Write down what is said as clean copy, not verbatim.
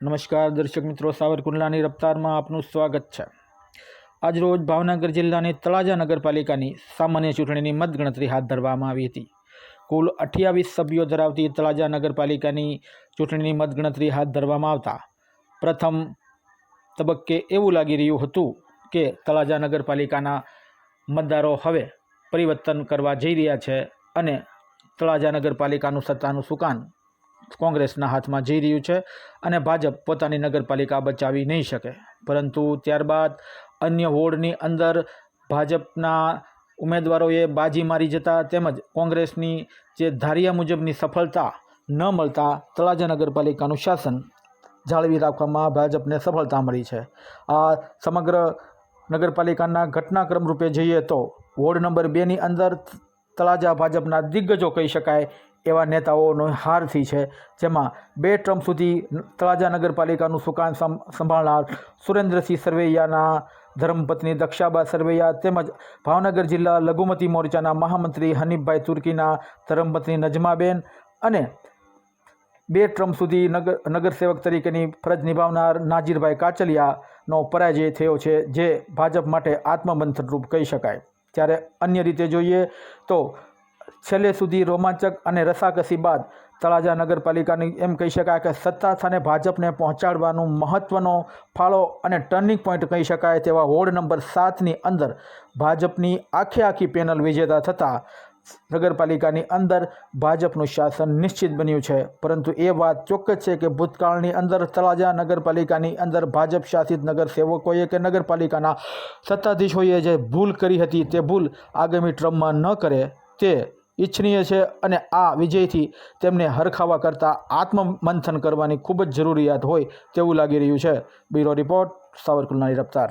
નમસ્કાર દર્શક મિત્રો, સાવરકુંડલાની રફતારમાં આપનું સ્વાગત છે। આજ રોજ ભાવનગર જિલ્લાની તળાજા નગરપાલિકાની સામાન્ય ચૂંટણીની મતગણતરી હાથ ધરવામાં આવી હતી। કુલ 28 સભ્યો ધરાવતી તળાજા નગરપાલિકાની ચૂંટણીની મતગણતરી હાથ ધરવામાં આવતા પ્રથમ તબક્કે એવું લાગી રહ્યું હતું કે તળાજા નગરપાલિકાના મતદારો હવે પરિવર્તન કરવા જઈ રહ્યા છે અને તળાજા નગરપાલિકાનું સત્તાનું સુકાન કોંગ્રેસના હાથમાં જઈ રહ્યું છે અને ભાજપ પોતાની નગરપાલિકા બચાવી નહીં શકે। પરંતુ ત્યારબાદ અન્ય વોર્ડની અંદર ભાજપના ઉમેદવારોએ બાજી મારી જતા તેમજ કોંગ્રેસની જે ધાર્યા મુજબની સફળતા ન મળતા તળાજા નગરપાલિકાનું શાસન જાળવી રાખવામાં ભાજપને સફળતા મળી છે। આ સમગ્ર નગરપાલિકાના ઘટનાક્રમ રૂપે જોઈએ તો વોર્ડ નંબર 2ની અંદર તળાજા ભાજપના દિગ્ગજો કહી શકાય એવા નેતાઓનો હાર થઈ છે, જેમાં 2 ટર્મ સુધી તળાજા નગરપાલિકાનું સુકાન સંભાળનાર સુરેન્દ્રસિંહ સરવૈયાના ધર્મપત્ની દક્ષાબા સરવૈયા તેમજ ભાવનગર જિલ્લા લઘુમતી મોરચાના મહામંત્રી હનીફભાઈ તુર્કીના ધર્મપત્ની નજમાબેન અને 2 ટર્મ સુધી નગરસેવક તરીકેની ફરજ નિભાવનાર નાજીરભાઈ કાચલિયાનો પરાજય થયો છે, જે ભાજપ માટે આત્મમંથનરૂપ કહી શકાય। ત્યારે અન્ય રીતે જોઈએ તો છેલ્લે સુધી રોમાંચક અને રસાકસી બાદ તળાજા નગરપાલિકાની એમ કહી શકાય કે સત્તા સ્થાને ભાજપને પહોંચાડવાનું મહત્ત્વનો ફાળો અને ટર્નિંગ પોઈન્ટ કહી શકાય તેવા વોર્ડ નંબર 7ની અંદર ભાજપની આખી પેનલ વિજેતા થતાં નગરપાલિકાની અંદર ભાજપનું શાસન નિશ્ચિત બન્યું છે। પરંતુ એ વાત ચોક્કસ છે કે ભૂતકાળની અંદર તળાજા નગરપાલિકાની અંદર ભાજપ શાસિત નગરસેવકોએ કે નગરપાલિકાના સત્તાધીશોએ જે ભૂલ કરી હતી તે ભૂલ આગામી ટ્રમમાં ન કરે તે ઈચ્છનીય છે અને આ વિજયથી તેમને હરખાવા કરતાં આત્મમંથન કરવાની ખૂબ જ જરૂરિયાત હોય તેવું લાગી રહ્યું છે। Bureau report, સાવરકુંડલાની રફતાર।